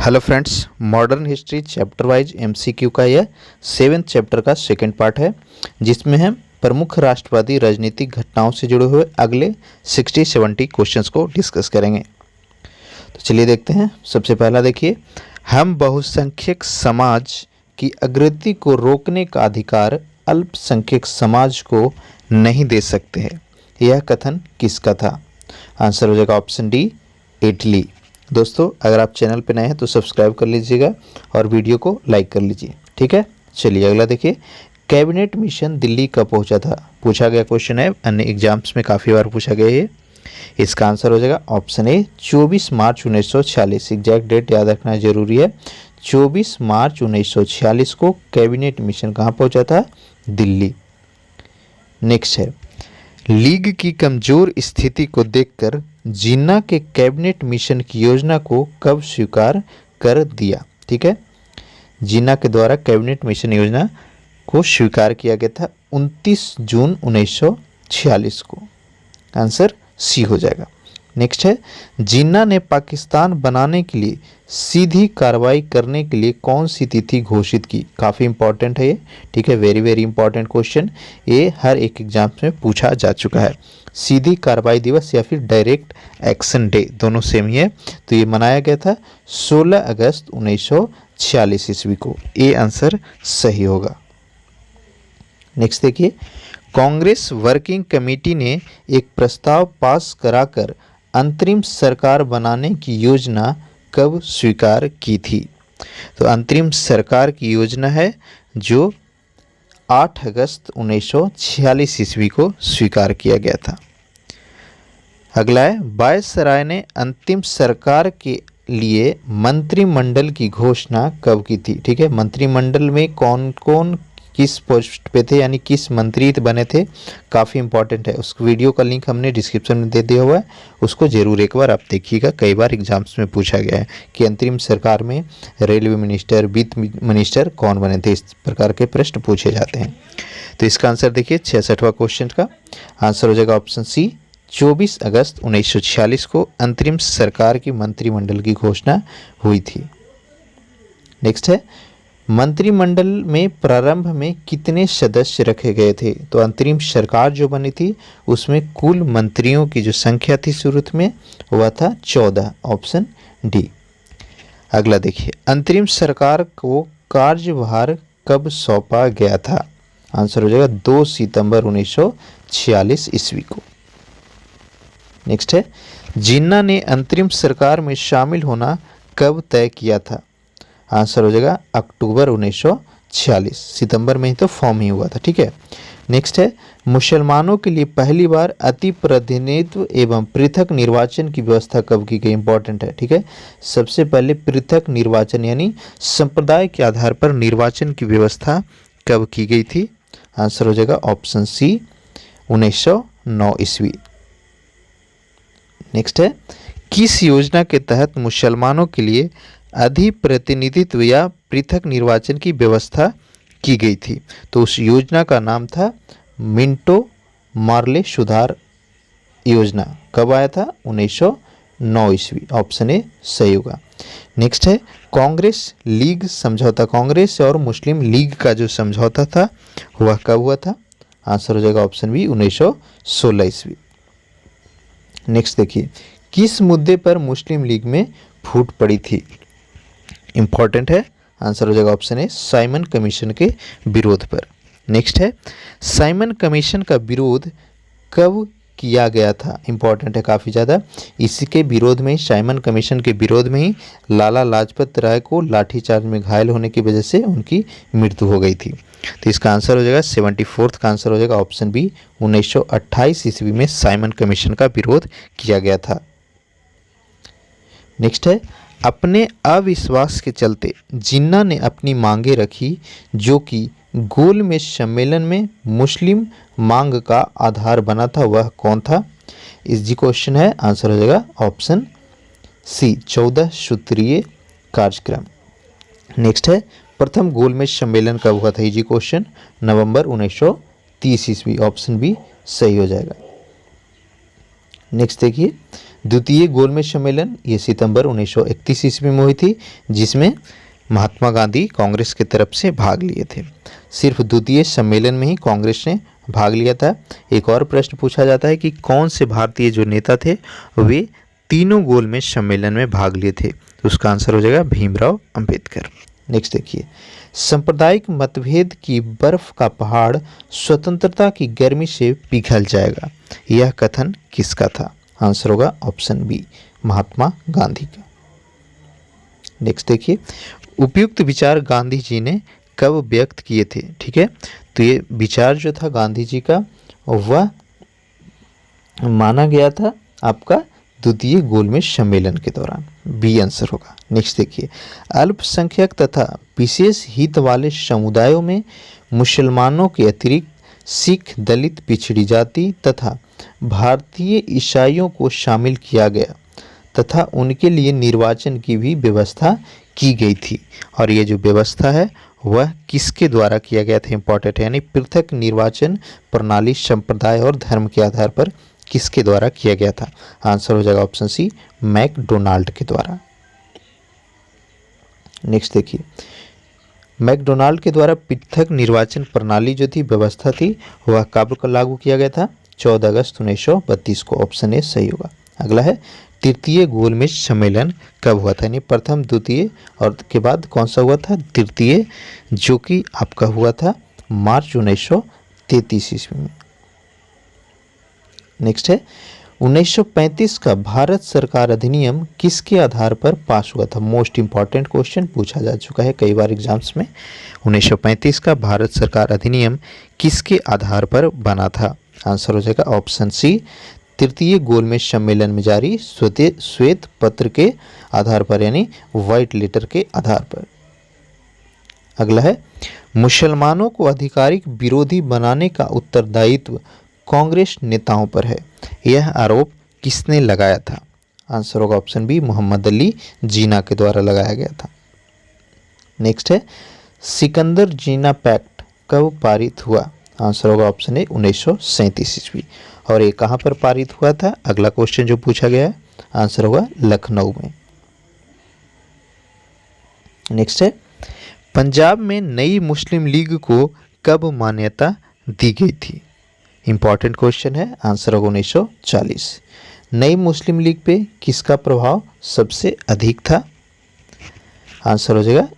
Hello friends, modern history chapter wise MCQ का यह 7th chapter का सेकंड पार्ट है, जिसमें हम प्रमुख राष्ट्रवादी राजनीतिक घटनाओं से जुड़े हुए अगले 60-70 क्वेश्चंस को डिस्कस करेंगे। तो चलिए देखते हैं। सबसे पहला देखिए, हम बहुसंख्यक समाज की अग्रगति को रोकने का अधिकार अल्पसंख्यक समाज को नहीं दे सकते हैं। यह कथन किसका था? आंसर हो जाएगा ऑप्शन डी, इटली। दोस्तों, अगर आप चैनल पर नए हैं तो सब्सक्राइब कर लीजिएगा और वीडियो को लाइक कर लीजिए, ठीक है। चलिए अगला देखिए, कैबिनेट मिशन दिल्ली कब पहुंचा था? पूछा गया क्वेश्चन है, अन्य एग्जाम्स में काफ़ी बार पूछा गया है। इसका आंसर हो जाएगा option A, 24 March 1946। Exact date याद रखना जरूरी है। 24 मार्च 1946 को कैबिनेट मिशन कहाँ पहुंचा था? दिल्ली। नेक्स्ट है, लीग की कमजोर स्थिति को देखकर जिन्ना के कैबिनेट मिशन की योजना को कब स्वीकार कर दिया? ठीक है, जिन्ना के द्वारा कैबिनेट मिशन योजना को स्वीकार किया गया था 29 जून 1946 को। आंसर सी हो जाएगा। नेक्स्ट है, जिन्ना ने पाकिस्तान बनाने के लिए सीधी कार्रवाई करने के लिए कौन सी तिथि घोषित की? काफ़ी इंपॉर्टेंट है ये, ठीक है, वेरी वेरी इंपॉर्टेंट क्वेश्चन। ये हर एक एग्जाम में पूछा जा चुका है। सीधी कार्रवाई दिवस या फिर डायरेक्ट एक्शन डे, दोनों सेम ही है। तो ये मनाया गया था 16 अगस्त 1946 ईस्वी को। ये आंसर सही होगा। नेक्स्ट देखिए, कांग्रेस वर्किंग कमेटी ने एक प्रस्ताव पास कराकर अंतरिम सरकार बनाने की योजना कब स्वीकार की थी? तो अंतरिम सरकार की योजना है जो 8 अगस्त 1946 ईस्वी को स्वीकार किया गया था। अगला है, वायसराय ने अंतिम सरकार के लिए मंत्रिमंडल की घोषणा कब की थी? ठीक है, मंत्रिमंडल में कौन कौन किस पोस्ट पे थे, यानी किस मंत्री बने थे, काफ़ी इंपॉर्टेंट है। उस वीडियो का लिंक हमने डिस्क्रिप्शन में दे दिया हुआ है, उसको जरूर एक बार आप देखिएगा। कई बार एग्जाम्स में पूछा गया है कि अंतरिम सरकार में रेलवे मिनिस्टर, वित्त मिनिस्टर कौन बने थे। इस प्रकार के प्रश्न पूछे जाते हैं। तो इसका आंसर देखिए 66वां क्वेश्चन का आंसर हो जाएगा ऑप्शन सी, 24 अगस्त 1946 को अंतरिम सरकार की मंत्रिमंडल की घोषणा हुई थी। नेक्स्ट है, मंत्रिमंडल में प्रारंभ में कितने सदस्य रखे गए थे? तो अंतरिम सरकार जो बनी थी उसमें कुल मंत्रियों की जो संख्या थी शुरू में वह था 14, ऑप्शन डी। अगला देखिए, अंतरिम सरकार को कार्यभार कब सौंपा गया था? आंसर हो जाएगा 2 सितंबर 1946 ईस्वी को। नेक्स्ट है, जिन्ना ने अंतरिम सरकार में शामिल होना कब तय किया था? आंसर हो जाएगा अक्टूबर 1946। सितंबर में ही तो फॉर्म ही हुआ था, ठीक है। नेक्स्ट है, मुसलमानों के लिए पहली बार अति प्रतिनिधित्व एवं पृथक निर्वाचन की व्यवस्था कब की गई? इंपॉर्टेंट है, ठीक है। सबसे पहले पृथक निर्वाचन यानी संप्रदाय के आधार पर निर्वाचन की व्यवस्था कब की गई थी? आंसर हो जाएगा ऑप्शन सी, 1909 ईस्वी। नेक्स्ट है, किस योजना के तहत मुसलमानों के लिए अधिप्रतिनिधित्व या पृथक निर्वाचन की व्यवस्था की गई थी? तो उस योजना का नाम था मिंटो मार्ले सुधार योजना। कब आया था? 1909 ईस्वी, ऑप्शन ए सही होगा। नेक्स्ट है, कांग्रेस लीग समझौता, कांग्रेस और मुस्लिम लीग का जो समझौता था वह कब हुआ था? आंसर हो जाएगा ऑप्शन बी, 1916 ईस्वी। नेक्स्ट देखिए, किस मुद्दे पर मुस्लिम लीग में फूट पड़ी थी? इंपॉर्टेंट है, आंसर हो जाएगा ऑप्शन ए, साइमन कमीशन के विरोध पर। नेक्स्ट है, साइमन कमीशन का विरोध कब किया गया था? इंपॉर्टेंट है काफ़ी ज़्यादा। इसी के विरोध में ही, साइमन कमीशन के विरोध में ही लाला लाजपत राय को लाठीचार्ज में घायल होने की वजह से उनकी मृत्यु हो गई थी। तो इसका आंसर हो जाएगा 74th का आंसर हो जाएगा ऑप्शन बी, 1928 ईस्वी में साइमन कमीशन का विरोध किया गया था। नेक्स्ट है, अपने अविश्वास के चलते जिन्ना ने अपनी मांगे रखी जो कि गोलमेज सम्मेलन में मुस्लिम मांग का आधार बना था, वह कौन था? इस जी क्वेश्चन है, आंसर हो जाएगा ऑप्शन सी, 14 सूत्रीय कार्यक्रम। नेक्स्ट है, प्रथम गोलमेज सम्मेलन कब हुआ था? इजी क्वेश्चन, नवंबर 1930 ईस्वी, ऑप्शन बी सही हो जाएगा। नेक्स्ट देखिए, द्वितीय गोलमेज सम्मेलन ये सितंबर 1931 ईस्वी में हुई थी, जिसमें महात्मा गांधी कांग्रेस की तरफ से भाग लिए थे। सिर्फ द्वितीय सम्मेलन में ही कांग्रेस ने भाग लिया था। एक और प्रश्न पूछा जाता है कि कौन से भारतीय जो नेता थे वे तीनों गोलमेज सम्मेलन में भाग लिए थे, तो उसका आंसर हो जाएगा भीमराव अंबेडकर। नेक्स्ट देखिए, सांप्रदायिक मतभेद की बर्फ का पहाड़ स्वतंत्रता की गर्मी से पिघल जाएगा, यह कथन किसका था? आंसर होगा ऑप्शन बी, महात्मा गांधी का। नेक्स्ट देखिए, उपयुक्त विचार गांधी जी ने कब व्यक्त किए थे? ठीक है, तो ये विचार जो था गांधी जी का वह माना गया था आपका द्वितीय गोलमेज सम्मेलन के दौरान, बी आंसर होगा। नेक्स्ट देखिए, अल्पसंख्यक तथा विशेष हित वाले समुदायों में मुसलमानों के अतिरिक्त सिख, दलित, पिछड़ी जाति तथा भारतीय ईसाइयों को शामिल किया गया तथा उनके लिए निर्वाचन की भी व्यवस्था की गई थी। और ये जो व्यवस्था है वह किसके द्वारा किया गया था? इंपॉर्टेंट है, यानी पृथक निर्वाचन प्रणाली संप्रदाय और धर्म के आधार पर किसके द्वारा किया गया था? आंसर हो जाएगा ऑप्शन सी, मैकडोनाल्ड के द्वारा। नेक्स्ट देखिए, मैकडोनाल्ड के द्वारा पृथक निर्वाचन प्रणाली जो थी, व्यवस्था थी, वह कब लागू किया गया था? 14 अगस्त 1932 को। ऑप्शन ए सही होगा। अगला है, तृतीय गोलमेज सम्मेलन कब हुआ था? यानी प्रथम, द्वितीय और के बाद कौन सा हुआ था? तृतीय, जो कि आपका हुआ था मार्च 1933 ईस्वी में। नेक्स्ट है, 1935 का भारत सरकार अधिनियम किसके आधार पर पास हुआ था? मोस्ट इंपॉर्टेंट क्वेश्चन पूछा जा चुका है कई बार एग्जाम्स में। 1935 का भारत सरकार अधिनियम किसके आधार पर बना था? आंसर हो जाएगा ऑप्शन सी, तृतीय गोलमेज सम्मेलन में जारी श्वेत पत्र के आधार पर, यानी व्हाइट लेटर के आधार पर। अगला है, मुसलमानों को आधिकारिक विरोधी बनाने का उत्तरदायित्व कांग्रेस नेताओं पर है, यह आरोप किसने लगाया था? आंसर होगा ऑप्शन बी, मोहम्मद अली जीना के द्वारा लगाया गया था। नेक्स्ट है, सिकंदर जीना पैक्ट कब पारित हुआ? आंसर होगा ऑप्शन ए, 1937 ईस्वी। और ये कहाँ पर पारित हुआ था? अगला क्वेश्चन जो पूछा गया है, आंसर होगा लखनऊ में। नेक्स्ट है, पंजाब में नई मुस्लिम लीग को कब मान्यता दी गई थी? इंपॉर्टेंट क्वेश्चन है, आंसर होगा 1940। नई मुस्लिम लीग पे किसका प्रभाव सबसे अधिक था? आंसर हो जाएगा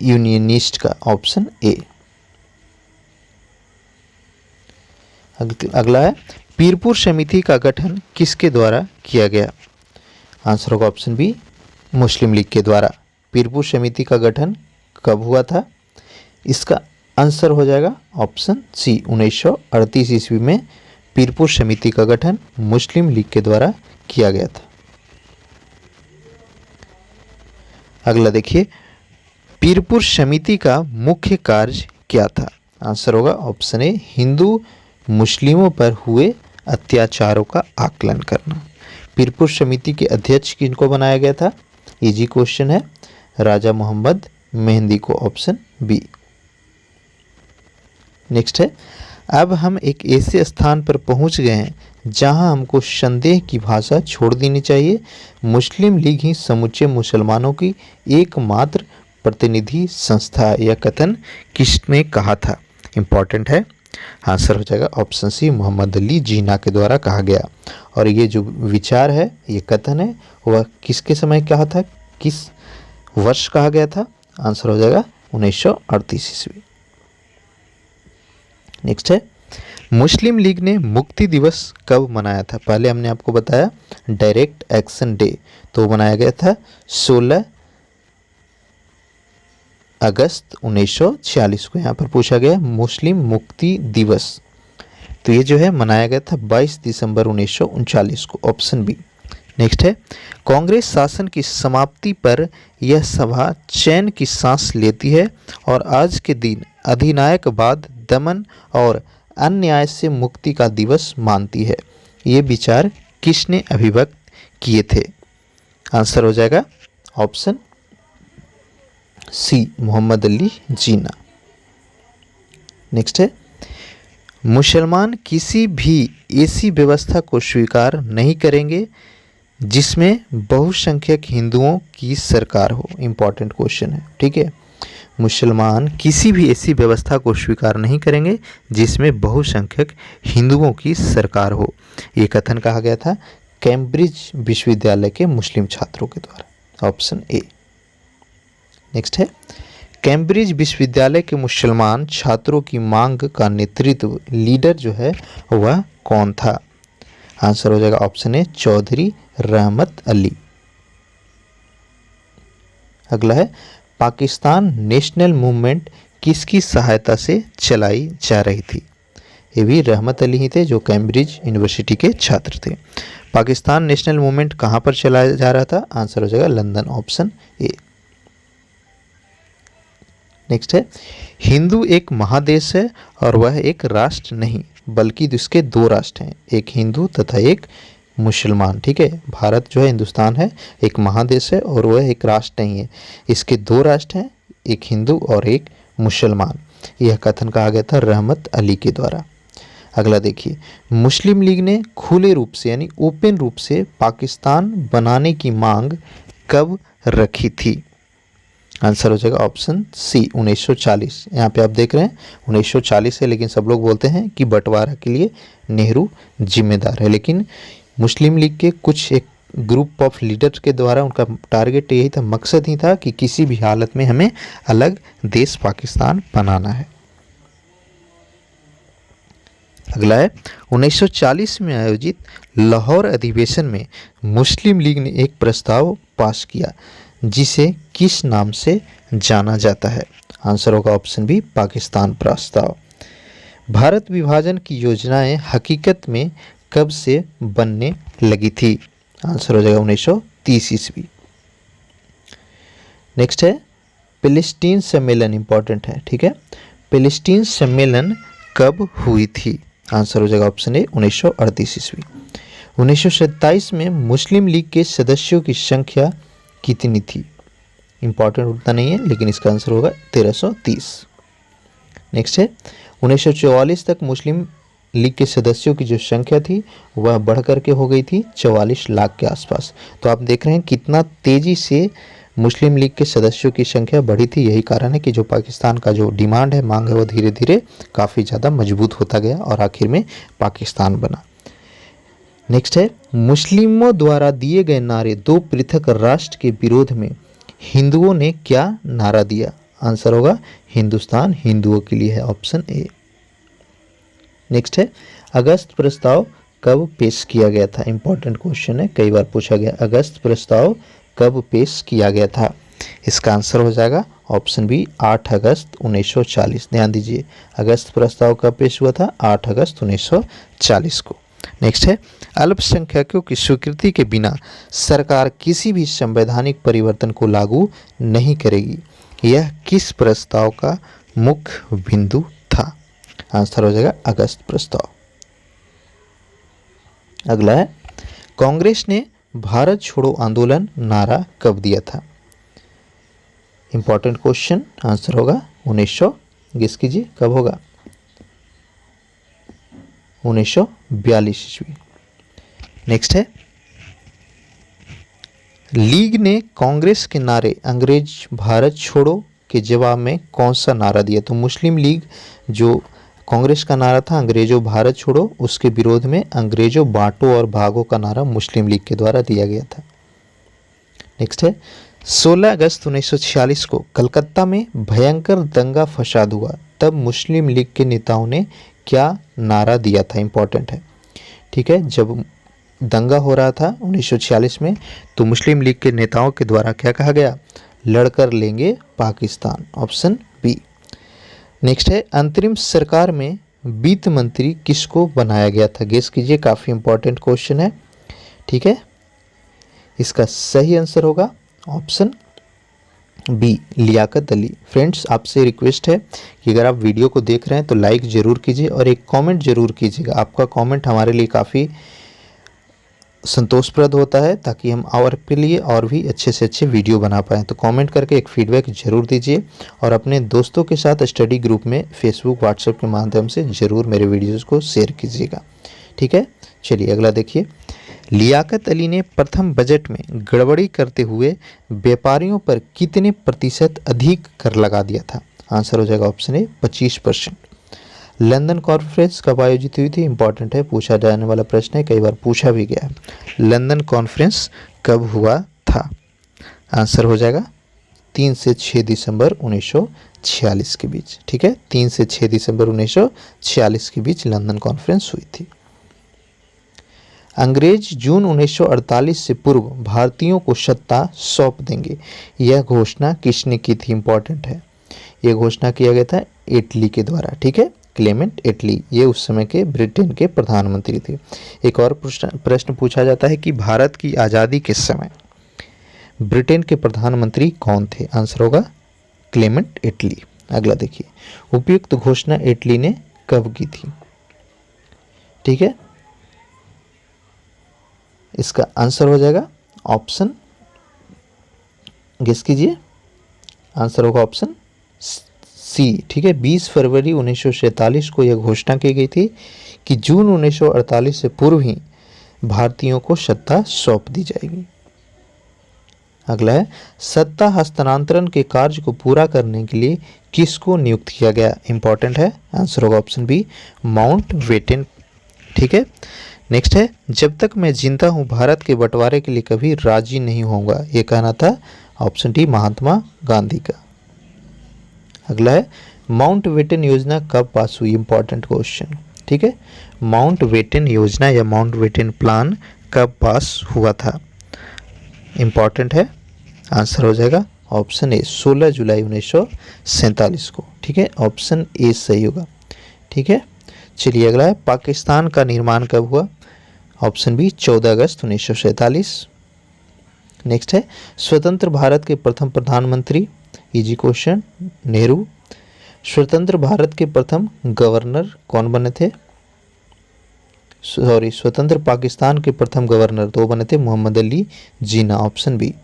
यूनियनिस्ट का, ऑप्शन ए। अगला है, पीरपुर समिति का गठन किसके द्वारा किया गया? आंसर होगा ऑप्शन बी, मुस्लिम लीग के द्वारा। पीरपुर समिति का गठन कब हुआ था? इसका आंसर हो जाएगा ऑप्शन सी, 1938 ईस्वी में पीरपुर समिति का गठन मुस्लिम लीग के द्वारा किया गया था। अगला देखिए, पीरपुर समिति का मुख्य कार्य क्या था? आंसर होगा ऑप्शन ए, हिंदू मुस्लिमों पर हुए अत्याचारों का आकलन करना। पीरपुर समिति के अध्यक्ष किनको बनाया गया था? इजी क्वेश्चन है, राजा मोहम्मद मेहंदी को, ऑप्शन बी। नेक्स्ट है, अब हम एक ऐसे स्थान पर पहुंच गए हैं जहां हमको संदेह की भाषा छोड़ देनी चाहिए। मुस्लिम लीग ही समूचे मुसलमानों की एकमात्र प्रतिनिधि संस्था है, यह कथन किसने कहा था? इंपॉर्टेंट है, आंसर हो जाएगा ऑप्शन सी, मोहम्मद अली जीना के द्वारा कहा गया। और ये जो विचार है, ये कथन है, वह किसके समय कहा था, किस वर्ष कहा गया था? आंसर हो जाएगा 1938 ईस्वी। नेक्स्ट है, मुस्लिम लीग ने मुक्ति दिवस कब मनाया था? पहले हमने आपको बताया डायरेक्ट एक्शन डे, तो मनाया गया था 16 अगस्त 1946 को। यहाँ पर पूछा गया मुस्लिम मुक्ति दिवस, तो ये जो है मनाया गया था 22 दिसंबर 1939 को, ऑप्शन बी। नेक्स्ट है, कांग्रेस शासन की समाप्ति पर यह सभा चैन की सांस लेती है और आज के दिन अधिनायकवाद, दमन और अन्याय से मुक्ति का दिवस मानती है। ये विचार किसने अभिव्यक्त किए थे? आंसर हो जाएगा ऑप्शन सी, मोहम्मद अली जीना। नेक्स्ट है, मुसलमान किसी भी ऐसी व्यवस्था को स्वीकार नहीं करेंगे जिसमें बहुसंख्यक हिंदुओं की सरकार हो। इम्पॉर्टेंट क्वेश्चन है, ठीक है। मुसलमान किसी भी ऐसी व्यवस्था को स्वीकार नहीं करेंगे जिसमें बहुसंख्यक हिंदुओं की सरकार हो। ये कथन कहा गया था कैम्ब्रिज विश्वविद्यालय के मुस्लिम छात्रों के द्वारा। Option A. नेक्स्ट है, कैम्ब्रिज विश्वविद्यालय के मुसलमान छात्रों की मांग का नेतृत्व लीडर जो है वह कौन था? आंसर हो जाएगा ऑप्शन ए चौधरी रहमत अली। अगला है, पाकिस्तान नेशनल मूवमेंट किसकी सहायता से चलाई जा रही थी? ये भी रहमत अली ही थे जो कैम्ब्रिज यूनिवर्सिटी के छात्र थे। पाकिस्तान नेशनल मूवमेंट कहाँ पर चलाया जा रहा था? आंसर हो जाएगा लंदन। Option A. नेक्स्ट है, हिंदू एक महादेश है और वह एक राष्ट्र नहीं बल्कि इसके दो राष्ट्र हैं, एक हिंदू तथा एक मुसलमान। ठीक है, भारत जो है हिंदुस्तान है एक महादेश है और वह एक राष्ट्र नहीं है, इसके दो राष्ट्र हैं, एक हिंदू और एक मुसलमान। यह कथन कहा गया था रहमत अली के द्वारा। अगला देखिए, मुस्लिम लीग ने खुले रूप से यानी ओपन रूप से पाकिस्तान बनाने की मांग कब रखी थी? आंसर हो जाएगा ऑप्शन सी 1940। यहाँ पे आप देख रहे हैं 1940 है, लेकिन सब लोग बोलते हैं कि बंटवारा के लिए नेहरू जिम्मेदार है, लेकिन मुस्लिम लीग के कुछ एक ग्रुप ऑफ लीडर्स के द्वारा उनका टारगेट यही था, मकसद ही था कि किसी भी हालत में हमें अलग देश पाकिस्तान बनाना है। अगला है, 1940 में आयोजित लाहौर अधिवेशन में मुस्लिम लीग ने एक प्रस्ताव पास किया जिसे किस नाम से जाना जाता है? आंसर होगा ऑप्शन बी पाकिस्तान प्रस्ताव। भारत विभाजन की योजनाएं हकीकत में कब से बनने लगी थी? आंसर हो जाएगा 1930 ईस्वी। नेक्स्ट है, पैलेस्टीन सम्मेलन इंपॉर्टेंट है, ठीक है। पैलेस्टीन सम्मेलन कब हुई थी? आंसर हो जाएगा ऑप्शन ए 1938 ईस्वी। 1927 में मुस्लिम लीग के सदस्यों की संख्या कितनी थी? इंपॉर्टेंट उतना नहीं है, लेकिन इसका आंसर होगा 1330। नेक्स्ट है, 1944 तक मुस्लिम लीग के सदस्यों की जो संख्या थी वह बढ़ करके हो गई थी 44 लाख के आसपास। तो आप देख रहे हैं कितना तेजी से मुस्लिम लीग के सदस्यों की संख्या बढ़ी थी। यही कारण है कि जो पाकिस्तान का जो डिमांड है, मांग है, वो धीरे धीरे काफ़ी ज़्यादा मजबूत होता गया और आखिर में पाकिस्तान बना। नेक्स्ट है, मुस्लिमों द्वारा दिए गए नारे दो पृथक राष्ट्र के विरोध में हिंदुओं ने क्या नारा दिया? आंसर होगा हिंदुस्तान हिंदुओं के लिए है, ऑप्शन ए। नेक्स्ट है, अगस्त प्रस्ताव कब पेश किया गया था? इंपॉर्टेंट क्वेश्चन है, कई बार पूछा गया। अगस्त प्रस्ताव कब पेश किया गया था? इसका आंसर हो जाएगा ऑप्शन बी 8 अगस्त 1940। ध्यान दीजिए, अगस्त प्रस्ताव कब पेश हुआ था? 8 अगस्त 1940 को। नेक्स्ट है, अल्पसंख्यकों की स्वीकृति के बिना सरकार किसी भी संवैधानिक परिवर्तन को लागू नहीं करेगी। यह किस प्रस्ताव का मुख्य बिंदु था? आंसर हो जाएगा अगस्त प्रस्ताव। अगला है, कांग्रेस ने भारत छोड़ो आंदोलन नारा कब दिया था? इंपॉर्टेंट क्वेश्चन, आंसर होगा 1900, गेस कीजिए कब होगा? 1942 ईस्वी। नेक्स्ट है, लीग ने कांग्रेस के नारे अंग्रेज भारत छोड़ो के जवाब में कौन सा नारा दिया? तो मुस्लिम लीग जो कांग्रेस का नारा था अंग्रेजों भारत छोड़ो, उसके विरोध में अंग्रेजों बांटो और भागो का नारा मुस्लिम लीग के द्वारा दिया गया था। नेक्स्ट है, 16 अगस्त 1946 को कलकत्ता में भयंकर दंगा फसाद हुआ, तब मुस्लिम लीग के नेताओं ने क्या नारा दिया था? इंपॉर्टेंट है, ठीक है। जब दंगा हो रहा था 1946 में, तो मुस्लिम लीग के नेताओं के द्वारा क्या कहा गया? लड़कर लेंगे पाकिस्तान, ऑप्शन बी। नेक्स्ट है, अंतरिम सरकार में वित्त मंत्री किसको बनाया गया था? गेस कीजिए, काफ़ी इंपॉर्टेंट क्वेश्चन है, ठीक है। इसका सही आंसर होगा option B Liaquat Ali. Friends, आपसे रिक्वेस्ट है कि अगर आप वीडियो को देख रहे हैं तो लाइक ज़रूर कीजिए और एक कमेंट ज़रूर कीजिएगा। आपका कमेंट हमारे लिए काफ़ी संतोषप्रद होता है, ताकि हम और के लिए और भी अच्छे से अच्छे वीडियो बना पाएँ। तो कमेंट करके एक फीडबैक ज़रूर दीजिए और अपने दोस्तों के साथ स्टडी ग्रुप में फेसबुक व्हाट्सएप के माध्यम से ज़रूर मेरे वीडियोज़ को शेयर कीजिएगा। ठीक है, चलिए अगला देखिए। लियाकत अली ने प्रथम बजट में गड़बड़ी करते हुए व्यापारियों पर कितने प्रतिशत अधिक कर लगा दिया था? आंसर हो जाएगा ऑप्शन ए 25%। लंदन कॉन्फ्रेंस कब आयोजित हुई थी? इंपॉर्टेंट है, पूछा जाने वाला प्रश्न है, कई बार पूछा भी गया है। लंदन कॉन्फ्रेंस कब हुआ था? आंसर हो जाएगा 3 से 6 दिसंबर 1946 के बीच। ठीक है, 3 से 6 दिसंबर 1946 के बीच लंदन कॉन्फ्रेंस हुई थी। अंग्रेज जून 1948 से पूर्व भारतीयों को सत्ता सौंप देंगे, यह घोषणा किसने की थी? इंपॉर्टेंट है, यह घोषणा किया गया था एटली के द्वारा। ठीक है, क्लेमेंट एटली, ये उस समय के ब्रिटेन के प्रधानमंत्री थे। एक और प्रश्न पूछा जाता है कि भारत की आज़ादी के समय ब्रिटेन के प्रधानमंत्री कौन थे? आंसर होगा क्लेमेंट एटली। अगला देखिए, उपयुक्त घोषणा एटली ने कब की थी? ठीक है, इसका आंसर हो जाएगा ऑप्शन, गेस कीजिए, आंसर होगा ऑप्शन सी। ठीक है, 20 फरवरी 1947 को यह घोषणा की गई थी कि जून 1948 से पूर्व ही भारतीयों को सत्ता सौंप दी जाएगी। अगला है, सत्ता हस्तांतरण के कार्य को पूरा करने के लिए किसको नियुक्त किया गया? इंपॉर्टेंट है, आंसर होगा ऑप्शन बी माउंटबेटन। ठीक है, नेक्स्ट है, जब तक मैं जिंदा हूं भारत के बंटवारे के लिए कभी राजी नहीं होऊंगा, ये कहना था ऑप्शन डी महात्मा गांधी का। अगला है, माउंटबेटन योजना कब पास हुई? Important question. ठीक है, माउंटबेटन योजना या माउंटबेटन प्लान कब पास हुआ था? इंपॉर्टेंट है, आंसर हो जाएगा ऑप्शन ए 16 जुलाई 1947 को। ठीक है, ऑप्शन ए सही होगा। ठीक है, चलिए अगला है, पाकिस्तान का निर्माण कब हुआ? ऑप्शन बी 14 अगस्त 1947। नेक्स्ट है, स्वतंत्र भारत के प्रथम प्रधानमंत्री, इजी क्वेश्चन, नेहरू। स्वतंत्र भारत के प्रथम गवर्नर कौन बने थे? स्वतंत्र पाकिस्तान के प्रथम गवर्नर दो बने थे, Mohammad Ali Jinnah, option B.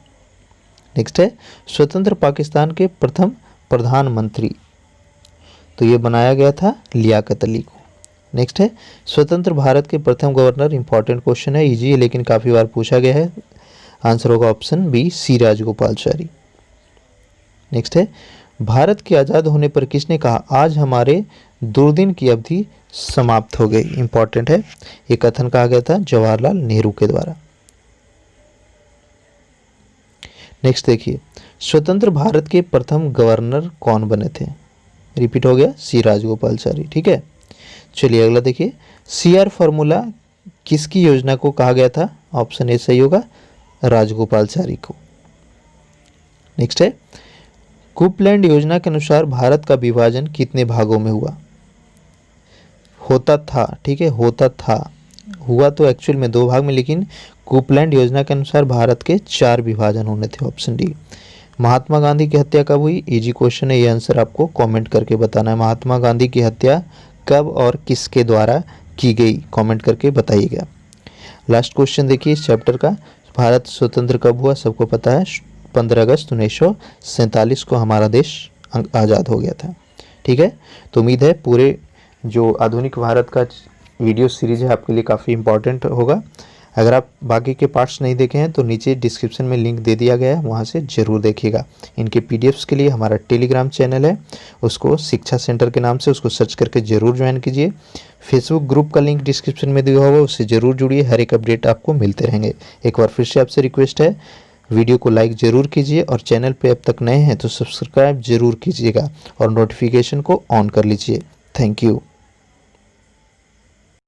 Next है, स्वतंत्र पाकिस्तान के प्रथम प्रधानमंत्री, तो ये बनाया गया था लियाकत अली को। नेक्स्ट है, स्वतंत्र भारत के प्रथम गवर्नर, इंपॉर्टेंट क्वेश्चन है, इजी है लेकिन काफ़ी बार पूछा गया है, आंसर होगा option B C Rajagopalachari. Next है, भारत के आज़ाद होने पर किसने कहा आज हमारे दुर्दिन की अवधि समाप्त हो गई? इंपॉर्टेंट है, ये कथन कहा गया था जवाहरलाल नेहरू के द्वारा। नेक्स्ट देखिए, स्वतंत्र भारत के प्रथम गवर्नर कौन बने थे? रिपीट हो गया, सी राजगोपालाचारी। ठीक है, चलिए अगला देखिए, CR फॉर्मूला किसकी योजना को कहा गया था? ऑप्शन ए सही होगा, राजगोपालाचारी को। नेक्स्ट है, कुपलैंड योजना के अनुसार भारत का विभाजन कितने भागों में हुआ? होता था, ठीक है, होता था, हुआ तो एक्चुअल में 2 भाग में, लेकिन कुपलैंड योजना के अनुसार भारत के 4 विभाजन होने थे, ऑप्शन डी। महात्मा गांधी की हत्या कब हुई? इजी क्वेश्चन है, ये आंसर आपको कमेंट करके बताना है। महात्मा गांधी की हत्या कब और किसके द्वारा की गई? कमेंट करके बताइएगा। लास्ट क्वेश्चन देखिए इस चैप्टर का, भारत स्वतंत्र कब हुआ? सबको पता है, 15 अगस्त 1947 को हमारा देश आज़ाद हो गया था। ठीक है, तो उम्मीद है पूरे जो आधुनिक भारत का वीडियो सीरीज है आपके लिए काफ़ी इंपॉर्टेंट होगा। अगर आप बाकी के पार्ट्स नहीं देखे हैं तो नीचे डिस्क्रिप्शन में लिंक दे दिया गया है, वहाँ से ज़रूर देखिएगा। इनके PDFs के लिए हमारा टेलीग्राम चैनल है, उसको शिक्षा सेंटर के नाम से उसको सर्च करके ज़रूर ज्वाइन कीजिए। फेसबुक ग्रुप का लिंक डिस्क्रिप्शन में दिया होगा, उससे ज़रूर जुड़िए, हर एक अपडेट आपको मिलते रहेंगे। एक बार फिर से आपसे रिक्वेस्ट है, वीडियो को लाइक ज़रूर कीजिए और चैनल पे अब तक नए हैं तो सब्सक्राइब ज़रूर कीजिएगा और नोटिफिकेशन को ऑन कर लीजिए। Thank you.